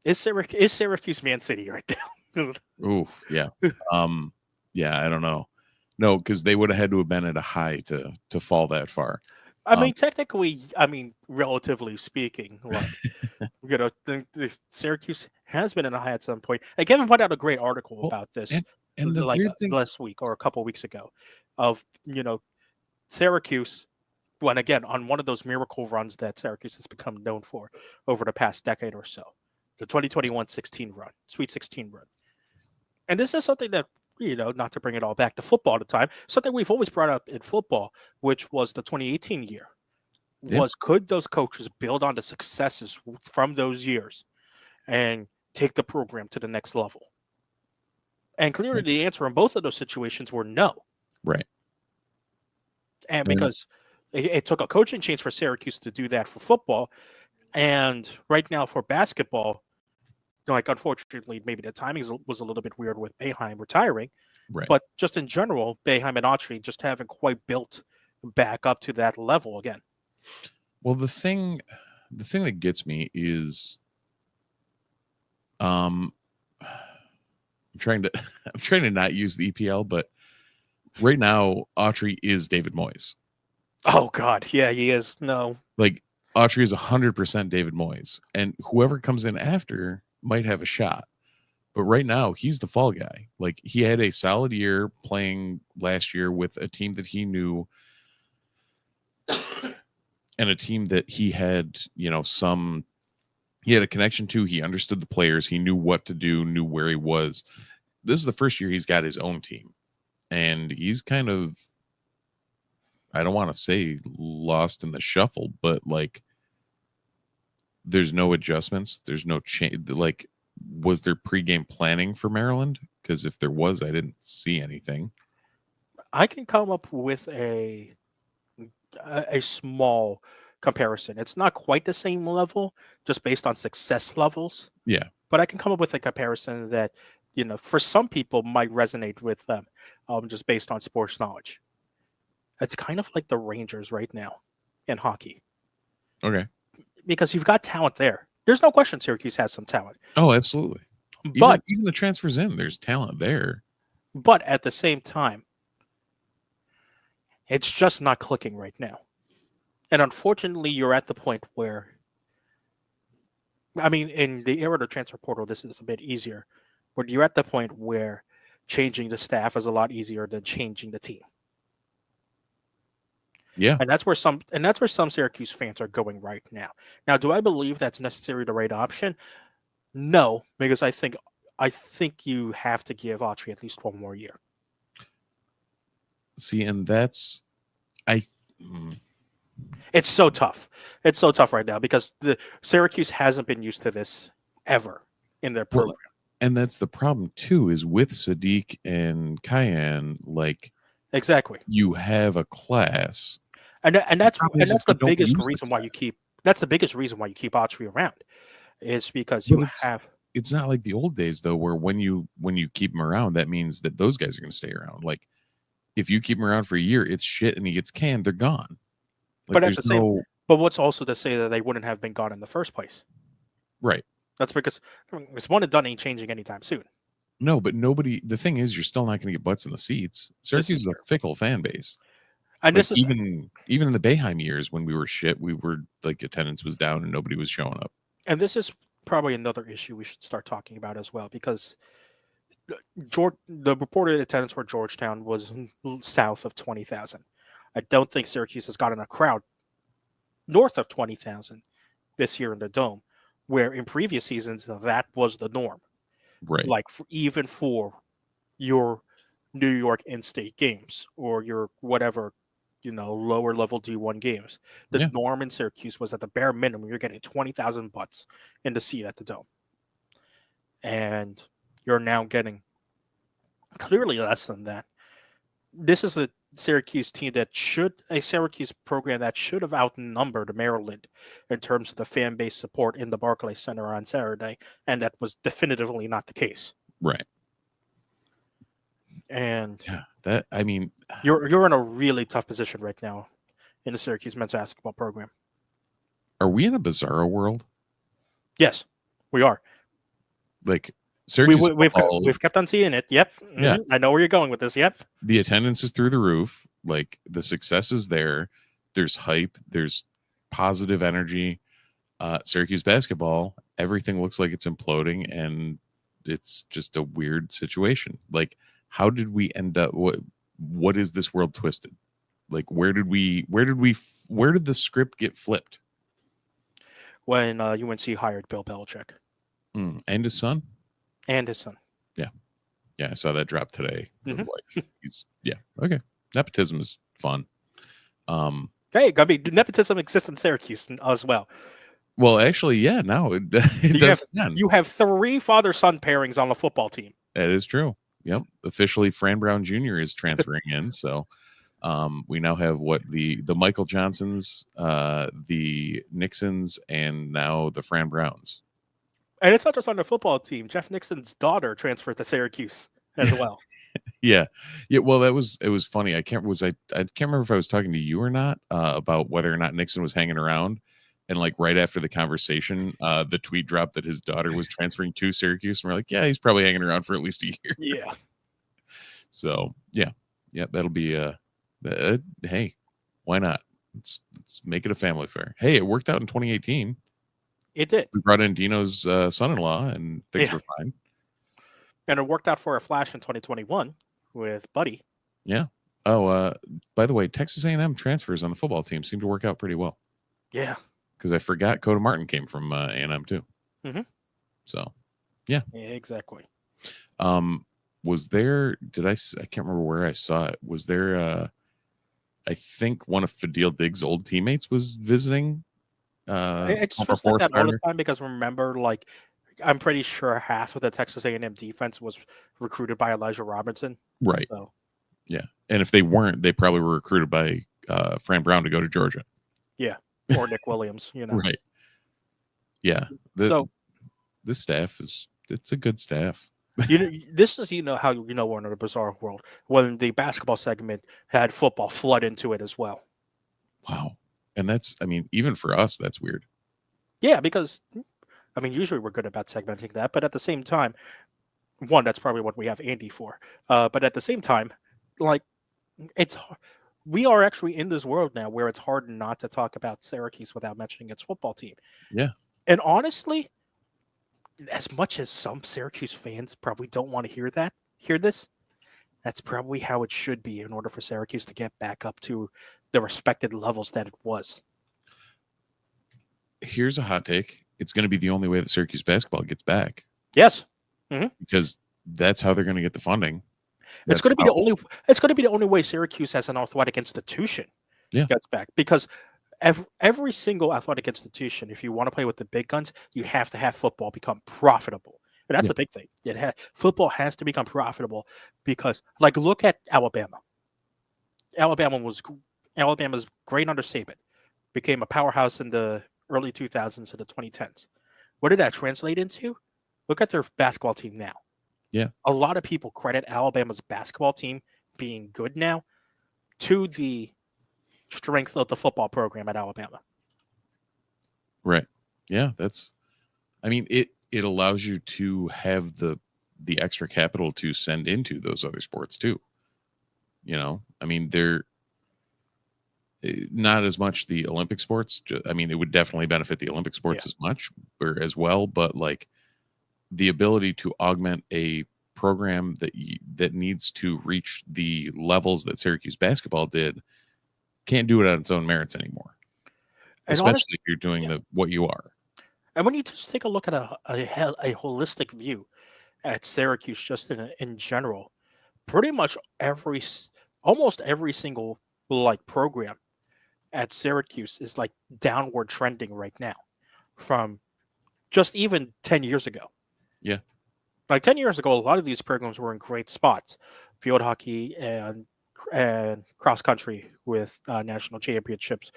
Is Syracuse Man City right now? Ooh, yeah. Yeah, I don't know. No, because they would have had to have been at a high to fall that far. I mean, technically, relatively speaking, like, the Syracuse has been in a high at some point. Like, Kevin put out a great article about this, and the weird thing last week or a couple weeks ago, of Syracuse, when again on one of those miracle runs that Syracuse has become known for over the past decade or so, the 2021-16 run, Sweet 16 run, and this is something that, not to bring it all back to football at the time, something we've always brought up in football, which was the 2018 year. Was could those coaches build on the successes from those years and take the program to the next level? And clearly the answer in both of those situations were no. Right. And because it took a coaching change for Syracuse to do that for football. And right now for basketball, like, unfortunately, maybe the timing was a little bit weird with Boeheim retiring. Right. But just in general, Boeheim and Autry just haven't quite built back up to that level again. Well, the thing that gets me is, I'm trying to not use the EPL, but right now Autry is David Moyes. Oh God, yeah, he is. No, like, Autry is 100% David Moyes, and whoever comes in after might have a shot. But right now, he's the fall guy. Like, he had a solid year playing last year with a team that he knew, and a team that he had, he had a connection to. He understood the players. He knew what to do, knew where he was. This is the first year he's got his own team, and he's kind of, I don't want to say lost in the shuffle, but, like, there's no adjustments. There's no change. Like, was there pregame planning for Maryland? Because if there was, I didn't see anything. I can come up with a small comparison. It's not quite the same level, just based on success levels. Yeah. But I can come up with a comparison that, for some people might resonate with them, just based on sports knowledge. It's kind of like the Rangers right now in hockey. Okay. Because you've got talent there. There's no question Syracuse has some talent. Oh, absolutely. But even the transfers in, there's talent there. But at the same time, it's just not clicking right now. And unfortunately, you're at the point where, in the era of the transfer portal, this is a bit easier. But you're at the point where changing the staff is a lot easier than changing the team. Yeah. And that's where some Syracuse fans are going right now. Now, do I believe that's necessarily the right option? No, because I think you have to give Autry at least one more year. See, and that's I. mm, It's so tough. It's so tough right now because the Syracuse hasn't been used to this ever in their Well, program. and that's the problem too. Is with Sadiq and Cayenne, like Exactly. you have a class. And The problem is if that's you the don't biggest use the reason why class. you keep that's the biggest reason why you keep Autry around is because But you it's have it's not like the old days though, where when you keep them around, that means that those guys are going to stay around. Like if you keep them around for a year, it's shit, and he gets canned, they're gone. Like but at there's the same no but what's also to say that they wouldn't have been gone in the first place? right. That's because it's one and done ain't changing anytime soon. No, but nobody. The thing is, you're still not going to get butts in the seats. This Syracuse is is a true. fickle fan base. And Like this is even in the Boeheim years when we were shit, we were like attendance was down and nobody was showing up. and this is probably another issue we should start talking about as well because the reported attendance for Georgetown was south of 20,000. I don't think Syracuse has gotten a crowd north of 20,000 this year in the Dome, where in previous seasons that was the norm. Right. Like even for your New York in-state games or your whatever, lower level D1 games, the Yeah. norm in Syracuse was at the bare minimum you're getting 20,000 butts in the seat at the Dome, and you're now getting clearly less than that. This is a Syracuse program that should have outnumbered Maryland in terms of the fan base support in the Barclays Center on Saturday, and that was definitively not the case. Right. And Yeah. That I mean, you're in a really tough position right now in the Syracuse men's basketball program. are we in a bizarro world? Yes, we are. Like Syracuse football, we've kept on seeing it. Yep. Yeah. I know where you're going with this. Yep. the attendance is through the roof. Like the success is there. There's hype. There's positive energy. Syracuse basketball, everything looks like it's imploding, and it's just a weird situation. Like, how did we end up? What is this world twisted? Like, where did the script get flipped? When UNC hired Bill Belichick And his son. and his son. Yeah, I saw that drop today. Of Mhm. like, okay. Nepotism is fun. Hey, I mean, nepotism exists in Syracuse as well. Well, actually, yeah. Now it does. You have 3 father-son pairings on the football team. That is true. Yep. Officially, Fran Brown Jr. is transferring in. So we now have the Michael Johnsons, the Nixons, and now the Fran Browns. And it's not just on the football team. Jeff Nixon's daughter transferred to Syracuse as well. Yeah. Well, it was funny. I can't remember if I was talking to you or not about whether or not Nixon was hanging around. And like right after the conversation, the tweet dropped that his daughter was transferring to Syracuse, and we're like, yeah, he's probably hanging around for at least a year. Yeah. So yeah, that'll be hey, why not? Let's make it a family affair. Hey, it worked out in 2018. It did. We brought in Dino's son-in-law, and things were fine. And it worked out for a flash in 2021 with Buddy. Yeah. Oh, by the way, Texas A&M transfers on the football team seem to work out pretty well. Yeah. Because I forgot Coda Martin came from A&M too. Mm-hmm. So, yeah. Exactly. Was there? I can't remember where I saw it. Was there? I think one of Fadil Diggs' old teammates was visiting. It's just like that all the time because remember, like, I'm pretty sure half of the Texas A&M defense was recruited by Elijah Robinson. Right. So. Yeah, and if they weren't, they probably were recruited by Fran Brown to go to Georgia. Yeah, or Nick Williams. Right. Yeah. This staff it's a good staff. This is how we're in a bizarre world when the basketball segment had football flood into it as well. Wow. And that's, even for us, that's weird. Yeah, because usually we're good about segmenting that, but at the same time, one, that's probably what we have Andy for. But at the same time, like, we are actually in this world now where it's hard not to talk about Syracuse without mentioning its football team. Yeah. And honestly, as much as some Syracuse fans probably don't want to hear this, that's probably how it should be in order for Syracuse to get back up to the respected levels that it was. Here's a hot take. It's going to be the only way that Syracuse basketball gets back. Yes. Because that's how they're going to get the funding. It's That's going to be how. the only. It's going to be the only way Syracuse as an athletic institution Yeah. gets back, because every single athletic institution, if you want to play with the big guns, you have to have football become profitable. And that's Yeah. the big thing. Football has to become profitable, because, like, look at Alabama. Alabama was Alabama's great under Saban, became a powerhouse in the early 2000s to the 2010s. What did that translate into? Look at their basketball team now. Yeah. A lot of people credit Alabama's basketball team being good now to the strength of the football program at Alabama. Right. Yeah. I mean, it allows you to have the extra capital to send into those other sports too. I mean, they're not as much the Olympic sports. I mean, it would definitely benefit the Olympic sports as much or as well, but like the ability to augment a program that needs to reach the levels that Syracuse basketball did can't do it on its own merits anymore. And Especially honestly, if you're doing what you are. and when you just take a look at a holistic view at Syracuse, just in general, pretty much almost every single, like, program at Syracuse is, like, downward trending right now, from just even 10 years ago. Yeah. Like 10 years ago, a lot of these programs were in great spots. Field hockey and cross country with national championships,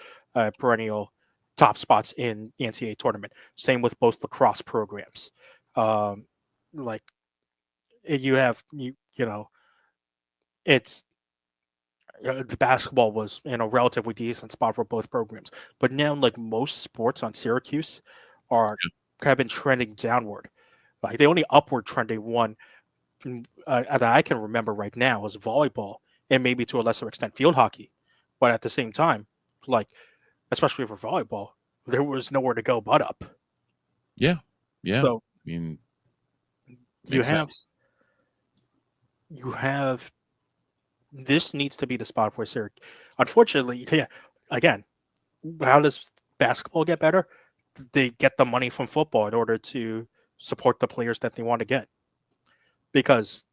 perennial top spots in the NCAA tournament. Same with both lacrosse programs. Um, like you have you know it's the basketball was in a relatively decent spot for both programs, but now, like, most sports on Syracuse are have been trending downward. Like the only upward trending one that I can remember right now was volleyball, and maybe to a lesser extent field hockey. But at the same time, like, especially for volleyball, there was nowhere to go but up. Yeah. Yeah. So I mean, you makes have sense. you have this needs to be the spot where Syracuse. Unfortunately, yeah. Again, how does basketball get better? They get the money from football in order to support the players that they want to get. Because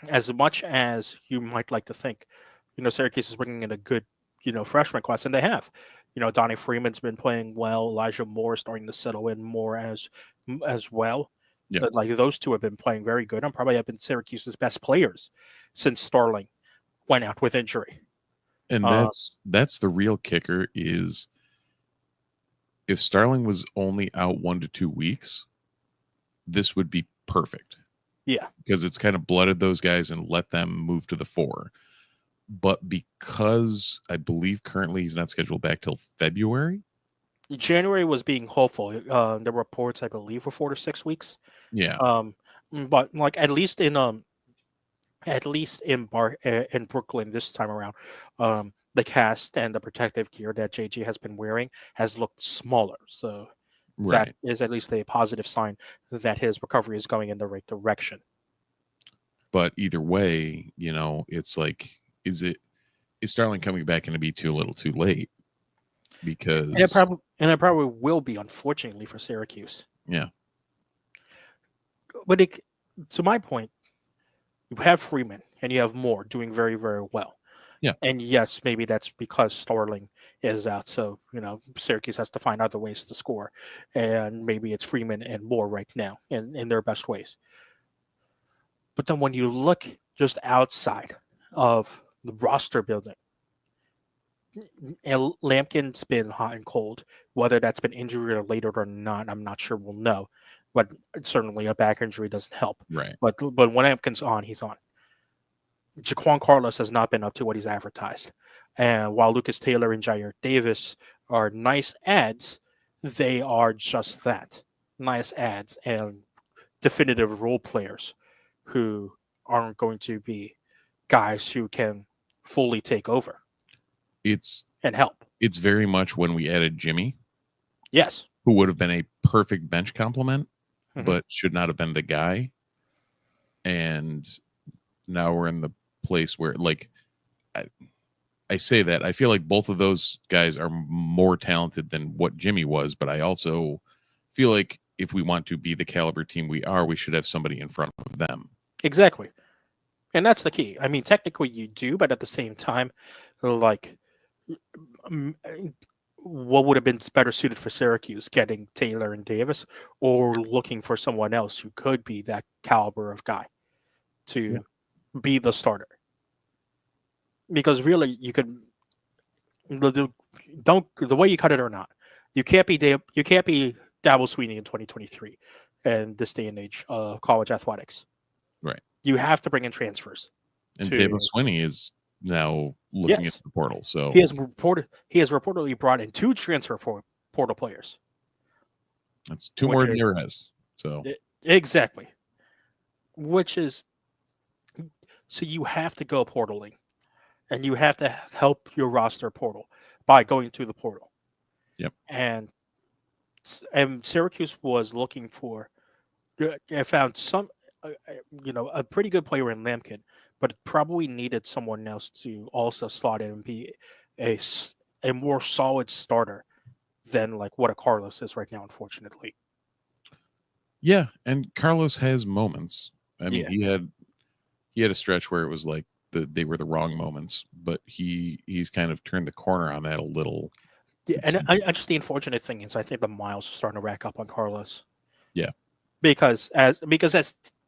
as much as you might like to think, Syracuse is bringing in a good, freshman class, and they have. Donnie Freeman's been playing well. Elijah Moore is starting to settle in more as well. Yeah. But, like, those two have been playing very good, and probably have been Syracuse's best players since Starling went out with injury. And that's the real kicker is if Starling was only out 1 to 2 weeks, this would be perfect. Yeah. Because it's kind of blooded those guys and let them move to the 4. But because I believe currently he's not scheduled back till February. January was being hopeful. The reports, I believe, were 4 to 6 weeks. Yeah. But, like, at least in Brooklyn this time around, the cast and the protective gear that JG has been wearing has looked smaller. So that Right. is at least a positive sign that his recovery is going in the right direction. But either way, it's like, is Starling coming back going to be too little too late? Because And it probably will be, unfortunately, for Syracuse. Yeah. But to my point, you have Freeman and you have Moore doing very, very well. Yeah. And yes, maybe that's because Starling is out. So, Syracuse has to find other ways to score. And maybe it's Freeman and Moore right now in their best ways. But then when you look just outside of the roster building, and Lampkin's been hot and cold. Whether that's been injury related or not, I'm not sure we'll know. But certainly a back injury doesn't help. Right. But when Lampkin's on, he's on. Jaquan Carlos has not been up to what he's advertised. And while Lucas Taylor and Jair Davis are nice ads, they are just that. Nice ads and definitive role players who aren't going to be guys who can fully take over and help. It's very much when we added Jimmy. Yes. Who would have been a perfect bench complement, but should not have been the guy. And now we're in the place where, like, I say that I feel like both of those guys are more talented than what Jimmy was, but I also feel like if we want to be the caliber team we are, we should have somebody in front of them. Exactly. And that's the key. I mean, technically you do, but at the same time, like, um, what would have been better suited for Syracuse, getting Taylor and Davis, or looking for someone else who could be that caliber of guy Yeah. to be the starter? Because really, you could don't the way you cut it or not, you can't be Dabble Sweeney in 2023 and this day and age of college athletics. Right. You have to bring in transfers. And To Dabo Swinney is now looking at yes, the portal. So he has reportedly brought in 2 portal players. that's 2 which more than he is ever has. So exactly, which is so you have to go portaling, and you have to help your roster portal by going to the portal. Yep. And Syracuse was looking for. I found some, a pretty good player in Lampkin, but probably needed someone else to also slot in and be a more solid starter than like what a Carlos is right now, unfortunately. yeah, and Carlos has moments. I mean, Yeah. he had a stretch where it was like they were the wrong moments, but he's kind of turned the corner on that a little. Yeah, It and seems. I just the unfortunate thing is I think the miles are starting to rack up on Carlos Yeah, because as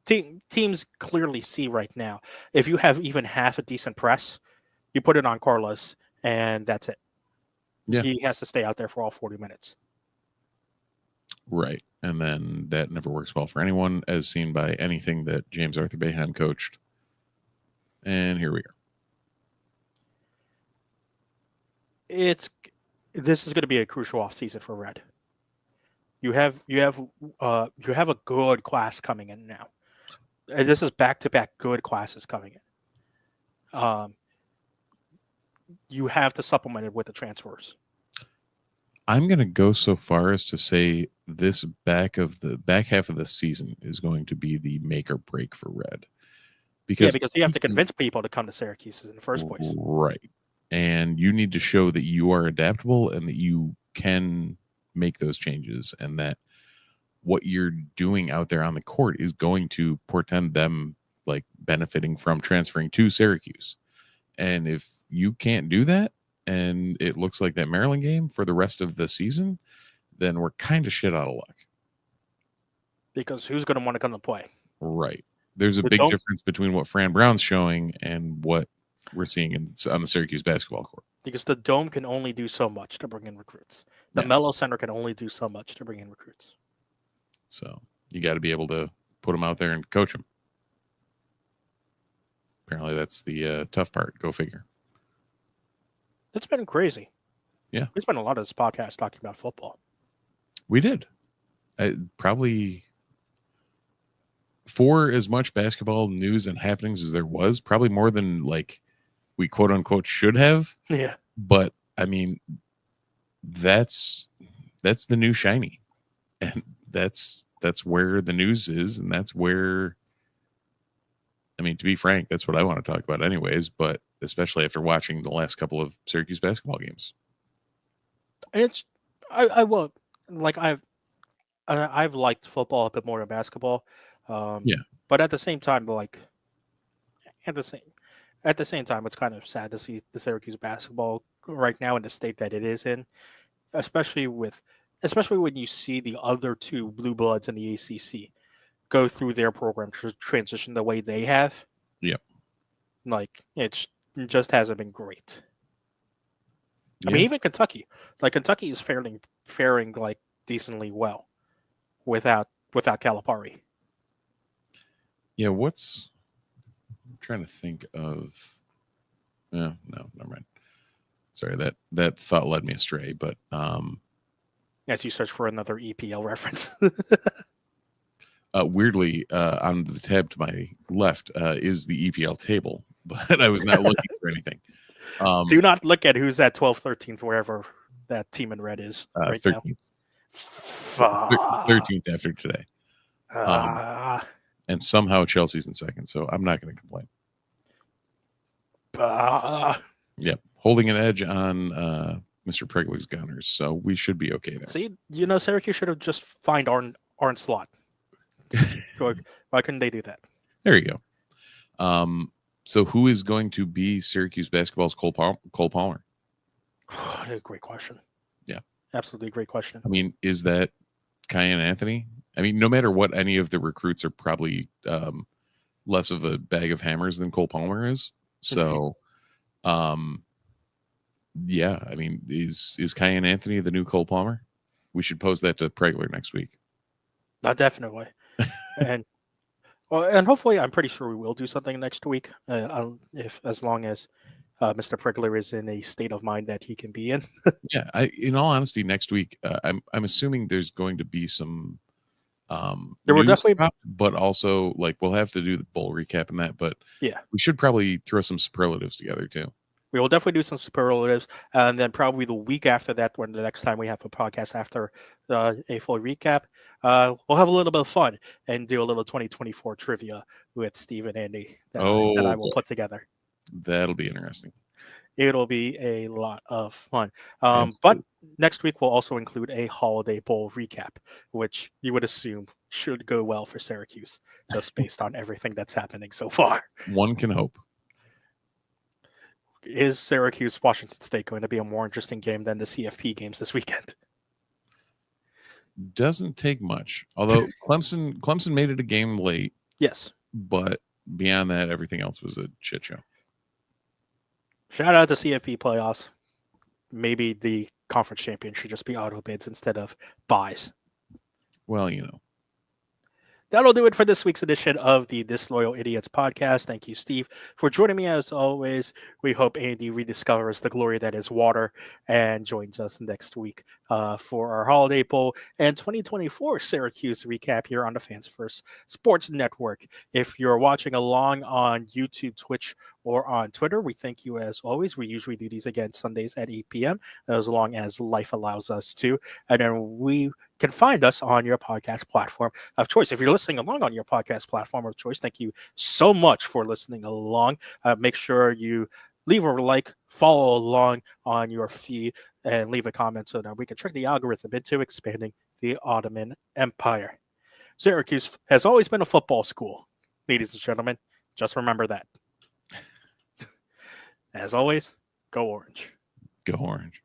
teams clearly see right now, if you have even half a decent press, you put it on Carlos and that's it. yeah, He has to stay out there for all 40 minutes. right. And then that never works well for anyone, as seen by anything that James Arthur Boeheim coached. And here we are. This is going to be a crucial offseason for Red. You have a good class coming in now. And this is back-to-back good classes coming in. You have to supplement it with the transfers. I'm going to go so far as to say this back half of the season is going to be the make or break for Red. Because you have to convince people to come to Syracuse in the first place. Right. And you need to show that you are adaptable and that you can make those changes, and that what you're doing out there on the court is going to portend them like benefiting from transferring to Syracuse. And if you can't do that, and it looks like that Maryland game for the rest of the season, then we're kind of shit out of luck. Because who's going to want to come to play? Right. There's a big difference between what Fran Brown's showing and what we're seeing on the Syracuse basketball court. Because the Dome can only do so much to bring in recruits. The Mello Center can only do so much to bring in recruits. So you got to be able to put them out there and coach them. Apparently that's the tough part. Go figure. It's been crazy. Yeah. We spent a lot of this podcast talking about football. We did. Probably for as much basketball news and happenings as there was, probably more than like we quote unquote should have. Yeah. But I mean, that's the new shiny. And that's where the news is, and that's where, I mean, to be frank, that's what I want to talk about anyways, but especially after watching the last couple of Syracuse basketball games. And I will, like, I've liked football a bit more than basketball. Yeah. But at the same time, like, at the same time, it's kind of sad to see the Syracuse basketball right now in the state that it is in, especially when you see the other 2 blue bloods in the ACC go through their program transition the way they have. Yep. Like, it just hasn't been great. Yeah. I mean, even Kentucky is faring like decently well without Calipari. Yeah, I'm trying to think of. No, never mind. Sorry, that thought led me astray. But as you search for another EPL reference, weirdly, on the tab to my left is the EPL table, but I was not looking for anything. Do not look at who's at 12th, 13th, wherever that team in red is right 13th. now. 13th after today. And somehow Chelsea's in second, so I'm not going to complain. Yep, holding an edge on Mr. Pregler's Gunners, so we should be okay there. See, Syracuse should have just fined Arn Slot. Why couldn't they do that? There you go. So who is going to be Syracuse basketball's Cole Palmer? Great question. Yeah. Absolutely great question. I mean, is that Kyan Anthony? I mean, no matter what, any of the recruits are probably less of a bag of hammers than Cole Palmer is. So, yeah, I mean, is Kyan Anthony the new Cole Palmer? We should pose that to Pregler next week. Definitely. and hopefully, I'm pretty sure we will do something next week. If as long as Mr. Pregler is in a state of mind that he can be in. Yeah, in all honesty, next week, I'm assuming there's going to be some There will news definitely, drop, but also like we'll have to do the bowl recap and that. But yeah, we should probably throw some superlatives together too. we will definitely do some superlatives, and then probably the week after that, when the next time we have a podcast after a full recap, we'll have a little bit of fun and do a little 2024 trivia with Steve and Andy that I will put together. That'll be interesting. It'll be a lot of fun. Yes. But next week will also include a Holiday Bowl recap, which you would assume should go well for Syracuse, just based on everything that's happening so far. One can hope. Is Syracuse Washington State going to be a more interesting game than the CFP games this weekend? Doesn't take much. Although Clemson made it a game late. Yes. But beyond that, everything else was a shit show. Shout out to CFP playoffs. Maybe the conference champion should just be auto bids instead of buys. Well, you know. That'll do it for this week's edition of the Disloyal Idiots podcast. Thank you, Steve, for joining me as always. We hope Andy rediscovers the glory that is water and joins us next week for our Holiday Bowl and 2024 Syracuse recap here on the Fans First Sports Network. If you're watching along on YouTube, Twitch, or on Twitter, we thank you as always. We usually do these again Sundays at 8 p.m. as long as life allows us to. And then we can find us on your podcast platform of choice. If you're listening along on your podcast platform of choice, thank you so much for listening along. Make sure you leave a like, follow along on your feed, and leave a comment so that we can trick the algorithm into expanding the Ottoman Empire. Syracuse has always been a football school, ladies and gentlemen. Just remember that. As always, go Orange. Go Orange.